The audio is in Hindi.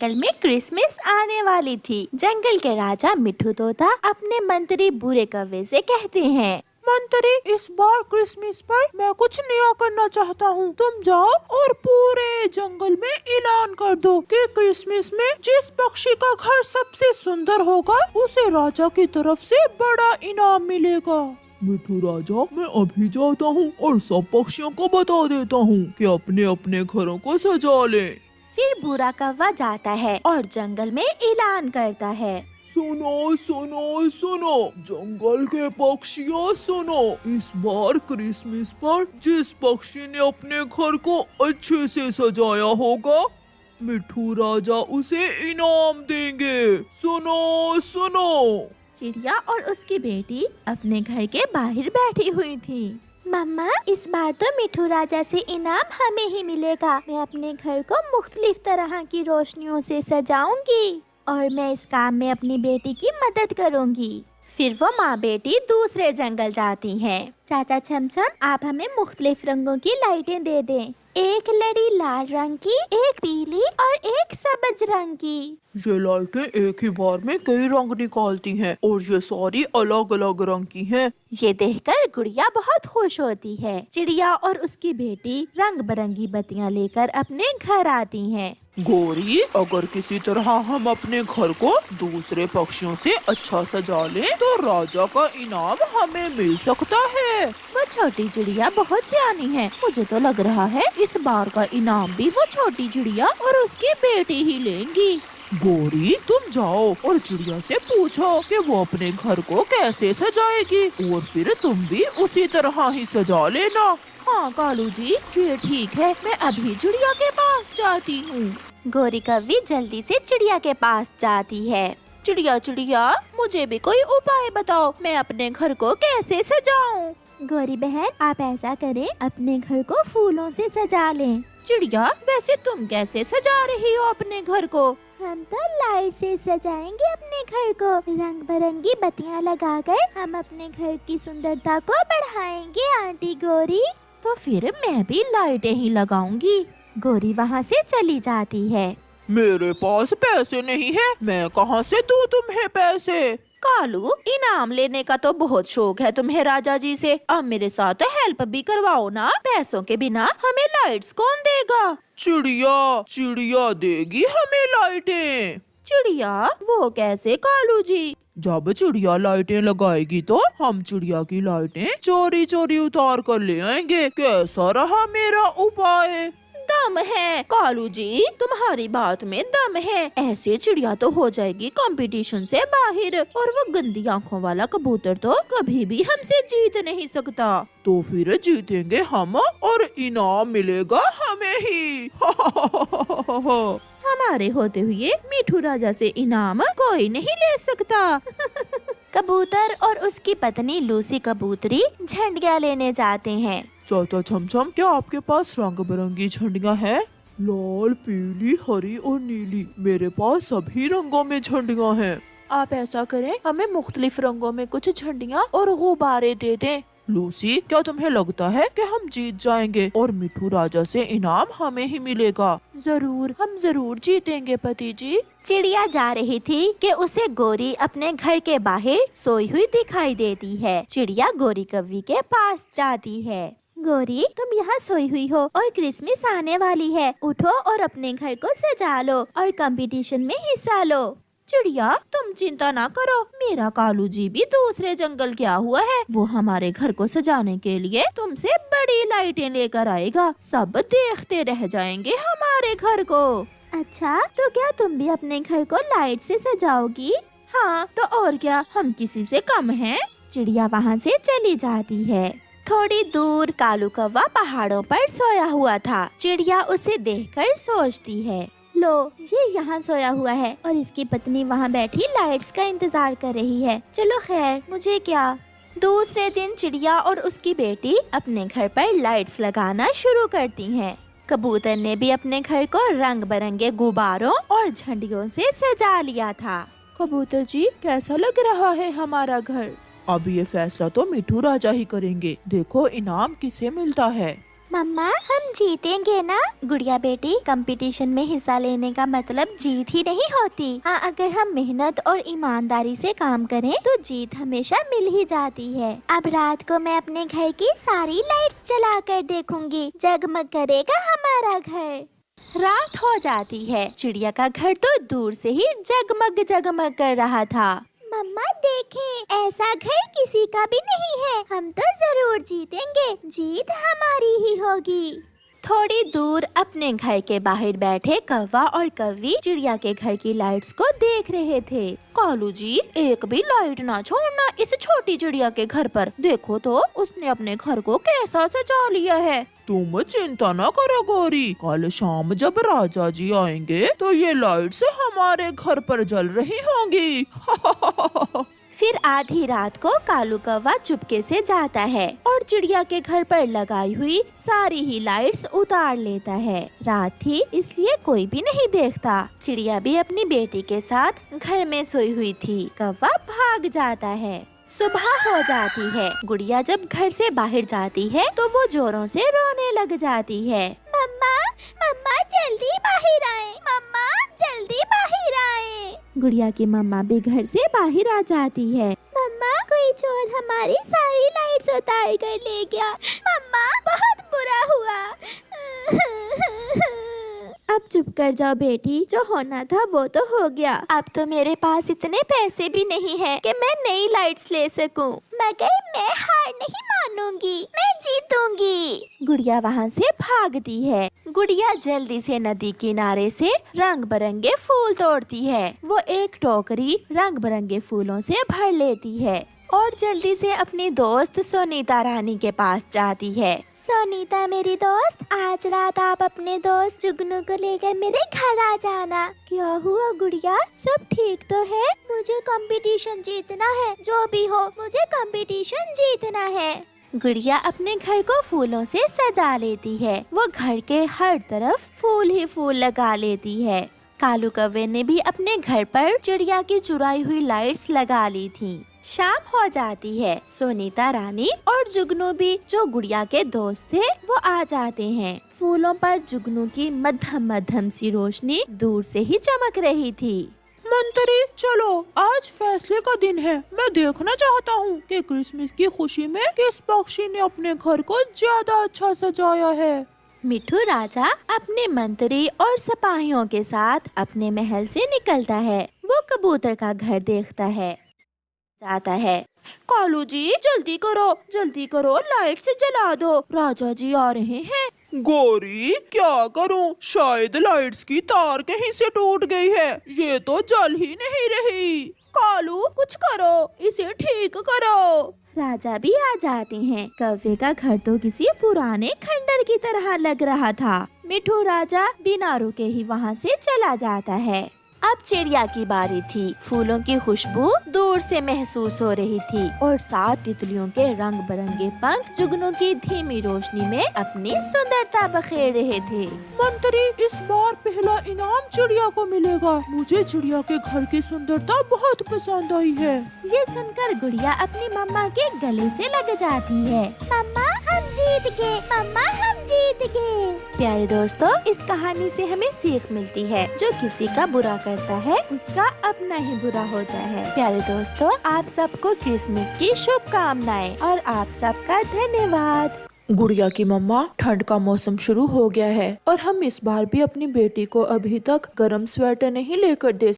कल में क्रिसमस आने वाली थी। जंगल के राजा मिठू तोता अपने मंत्री बूढ़े कौवे से कहते हैं, मंत्री, इस बार क्रिसमस पर मैं कुछ नया करना चाहता हूँ। तुम जाओ और पूरे जंगल में ऐलान कर दो कि क्रिसमस में जिस पक्षी का घर सबसे सुंदर होगा उसे राजा की तरफ से बड़ा इनाम मिलेगा। मिठू राजा, मैं अभी जाता हूँ और सब पक्षियों को बता देता हूँ कि अपने अपने घरों को सजा लें। फिर बूढ़ा कौवा जाता है और जंगल में ऐलान करता है, सुनो सुनो सुनो, जंगल के पक्षियों सुनो, इस बार क्रिसमस पर जिस पक्षी ने अपने घर को अच्छे से सजाया होगा मिठू राजा उसे इनाम देंगे। सुनो सुनो। चिड़िया और उसकी बेटी अपने घर के बाहर बैठी हुई थी। मम्मा, इस बार तो मिठू राजा से इनाम हमें ही मिलेगा। मैं अपने घर को मुख्तलिफ तरह की रोशनियों से सजाऊंगी और मैं इस काम में अपनी बेटी की मदद करूंगी। फिर वो माँ बेटी दूसरे जंगल जाती हैं। चाचा छमछम, आप हमें मुख्तलिफ रंगों की लाइटें दे दें। एक लड़ी लाल रंग की, एक पीली और एक सबज रंग की। ये लाइटें एक ही बार में कई रंग निकालती हैं और ये सारी अलग अलग रंग की हैं। ये देखकर गुड़िया बहुत खुश होती है। चिड़िया और उसकी बेटी रंग बिरंगी बत्तियां लेकर अपने घर आती हैं। गौरी, अगर किसी तरह हम अपने घर को दूसरे पक्षियों से अच्छा सजा लें तो राजा का इनाम हमें मिल सकता है। वो छोटी चिड़िया बहुत सियानी है। मुझे तो लग रहा है इस बार का इनाम भी वो छोटी चिड़िया और उसकी बेटी ही लेंगी। गौरी, तुम जाओ और चिड़िया से पूछो कि वो अपने घर को कैसे सजाएगी और फिर तुम भी उसी तरह ही सजा लेना। हाँ कालू जी, ये ठीक है। मैं अभी चिड़िया के पास जाती हूँ। गौरी कौवी जल्दी से चिड़िया के पास जाती है। चिड़िया चिड़िया, मुझे भी कोई उपाय बताओ, मैं अपने घर को कैसे सजाऊं? गौरी बहन, आप ऐसा करें, अपने घर को फूलों से सजा लें। चिड़िया, वैसे तुम कैसे सजा रही हो अपने घर को? हम तो लाइट से सजाएंगे अपने घर को। रंग बिरंगी बत्तियां लगाकर हम अपने घर की सुंदरता को बढ़ाएंगे आंटी गौरी। तो फिर मैं भी लाइटें ही लगाऊंगी। गौरी वहाँ से चली जाती है। मेरे पास पैसे नहीं है, मैं कहाँ से दूं तुम्हें पैसे? कालू, इनाम लेने का तो बहुत शौक है तुम्हें राजा जी से। अब मेरे साथ हेल्प भी करवाओ ना। पैसों के बिना हमें लाइट्स कौन देगा? चिड़िया, चिड़िया देगी हमें लाइटें। चिड़िया? वो कैसे कालू जी? जब चिड़िया लाइटें लगाएगी तो हम चिड़िया की लाइटें चोरी चोरी उतार कर ले आएंगे। कैसा रहा मेरा उपाय? दम है कालू जी, तुम्हारी बात में दम है। ऐसे चिड़िया तो हो जाएगी कंपटीशन से बाहर और वो गंदी आँखों वाला कबूतर तो कभी भी हमसे जीत नहीं सकता। तो फिर जीतेंगे हम और इनाम मिलेगा हमें ही। हमारे होते हुए मिठू राजा से इनाम कोई नहीं ले सकता। कबूतर और उसकी पत्नी लूसी कबूतरी झंडियाँ लेने जाते हैं। चाचा छमछम, क्या आपके पास रंग बिरंगी झंडियाँ हैं? लाल, पीली, हरी और नीली। मेरे पास सभी रंगों में झंडियाँ हैं। आप ऐसा करें, हमें मुख्तलिफ रंगों में कुछ झंडियाँ और गुब्बारे दे दें। लूसी, क्या तुम्हें लगता है कि हम जीत जाएंगे और मिठू राजा से इनाम हमें ही मिलेगा? जरूर, हम जरूर जीतेंगे पति जी। चिड़िया जा रही थी कि उसे गौरी अपने घर के बाहर सोई हुई दिखाई देती है। चिड़िया गौरी कौवी के पास जाती है। गौरी, तुम यहाँ सोई हुई हो और क्रिसमस आने वाली है। उठो और अपने घर को सजा लो और कंपटीशन में हिस्सा लो। चिड़िया, तुम चिंता ना करो, मेरा कालू जी भी दूसरे जंगल गया हुआ है। वो हमारे घर को सजाने के लिए तुमसे बड़ी लाइटें लेकर आएगा। सब देखते रह जाएंगे हमारे घर को। अच्छा, तो क्या तुम भी अपने घर को लाइट से सजाओगी? हाँ, तो और क्या, हम किसी से कम हैं? चिड़िया वहाँ से चली जाती है। थोड़ी दूर कालू कौवा पहाड़ों पर सोया हुआ था। चिड़िया उसे देखकर सोचती है, लो, ये यहाँ सोया हुआ है और इसकी पत्नी वहाँ बैठी लाइट्स का इंतजार कर रही है। चलो खैर, मुझे क्या। दूसरे दिन चिड़िया और उसकी बेटी अपने घर पर लाइट्स लगाना शुरू करती हैं। कबूतर ने भी अपने घर को रंग बिरंगे गुब्बारों और झंडियों से सजा लिया था। कबूतर जी, कैसा लग रहा है हमारा घर? अब ये फैसला तो मिठू राजा ही करेंगे। देखो इनाम किसे मिलता है। मम्मा हम जीतेंगे ना? गुड़िया बेटी, कंपटीशन में हिस्सा लेने का मतलब जीत ही नहीं होती। हाँ, अगर हम मेहनत और ईमानदारी से काम करें तो जीत हमेशा मिल ही जाती है। अब रात को मैं अपने घर की सारी लाइट्स जला कर देखूंगी, जगमग करेगा हमारा घर। रात हो जाती है। चिड़िया का घर तो दूर से ही जगमग जगमग कर रहा था। मम्मा देखें, ऐसा घर किसी का भी नहीं है। हम तो जरूर जीतेंगे, जीत हमारी ही होगी। थोड़ी दूर अपने घर के बाहर बैठे कौवा और कौवी चिड़िया के घर की लाइट्स को देख रहे थे। कालू जी, एक भी लाइट ना छोड़ना इस छोटी चिड़िया के घर पर। देखो तो उसने अपने घर को कैसा सजा लिया है। तुम चिंता न करो गौरी, कल शाम जब राजा जी आएंगे तो ये लाइट्स हमारे घर पर जल रही होंगी। फिर आधी रात को कालू कौवा चुपके से जाता है और चिड़िया के घर पर लगाई हुई सारी ही लाइट्स उतार लेता है। रात थी इसलिए कोई भी नहीं देखता। चिड़िया भी अपनी बेटी के साथ घर में सोई हुई थी। कौवा भाग जाता है। सुबह हो जाती है। गुड़िया जब घर से बाहर जाती है तो वो जोरों से रोने लग जाती है। मम्मा, मम्मा जल्दी बाहर आए, मम्मा जल्दी बाहर आए। गुड़िया की मम्मा भी घर से बाहर आ जाती है। मम्मा, कोई चोर हमारी सारी लाइट्स उतार कर ले गया। मम्मा, बहुत बुरा हुआ। अब चुप कर जाओ बेटी, जो होना था वो तो हो गया। अब तो मेरे पास इतने पैसे भी नहीं हैं कि मैं नई लाइट्स ले सकूं। मगर मैं हार नहीं मानूंगी, मैं जीतूंगी। गुड़िया वहाँ से भागती है। गुड़िया जल्दी से नदी किनारे से रंग बिरंगे फूल तोड़ती है। वो एक टोकरी रंग बिरंगे फूलों से भर लेती है और जल्दी से अपनी दोस्त सोनीता रानी के पास जाती है। सोनीता मेरी दोस्त, आज रात आप अपने दोस्त जुगनू को लेकर मेरे घर आ जाना। क्या हुआ गुड़िया, सब ठीक तो है? मुझे कंपटीशन जीतना है, जो भी हो मुझे कंपटीशन जीतना है। गुड़िया अपने घर को फूलों से सजा लेती है। वो घर के हर तरफ फूल ही फूल लगा लेती है। कालू कौवे ने भी अपने घर पर चिड़िया की चुराई हुई लाइट्स लगा ली थी। शाम हो जाती है। सोनीता रानी और जुगनू भी, जो गुड़िया के दोस्त थे, वो आ जाते हैं। फूलों पर जुगनू की मध्यम मध्यम सी रोशनी दूर से ही चमक रही थी। मंत्री, चलो आज फैसले का दिन है। मैं देखना चाहता हूँ कि क्रिसमस की खुशी में किस पक्षी ने अपने घर को ज्यादा अच्छा सजाया है। मिठू राजा अपने मंत्री और सिपाहियों के साथ अपने महल से निकलता है। वो कबूतर का घर देखता है, जाता है। कालू जी जल्दी करो, लाइट से जला दो, राजा जी आ रहे हैं। गौरी, क्या करूं? शायद लाइट्स की तार कहीं से टूट गई है, ये तो जल ही नहीं रही। कालू कुछ करो, इसे ठीक करो। राजा भी आ जाते हैं। कौवे का घर तो किसी पुराने खंडर की तरह लग रहा था। मिठू राजा बिना रुके ही वहाँ से चला जाता है। अब चिड़िया की बारी थी। फूलों की खुशबू दूर से महसूस हो रही थी और 7 तितलियों के रंग बिरंगे पंख जुगनू की धीमी रोशनी में अपनी सुंदरता बखेर रहे थे। मंत्री, इस बार पहला इनाम चिड़िया को मिलेगा। मुझे चिड़िया के घर की सुंदरता बहुत पसंद आई है। ये सुनकर गुड़िया अपनी मम्मा के गले से लग जाती है। मम्मा हम जीत गए, मम्मा हम जीत गए। प्यारे दोस्तों, इस कहानी से हमें सीख मिलती है, जो किसी का बुरा करता है उसका अपना ही बुरा होता है। प्यारे दोस्तों, आप सबको क्रिसमस की शुभकामनाएं और आप सबका धन्यवाद। गुड़िया की मम्मा, ठंड का मौसम शुरू हो गया है और हम इस बार भी अपनी बेटी को अभी तक गर्म स्वेटर नहीं लेकर दे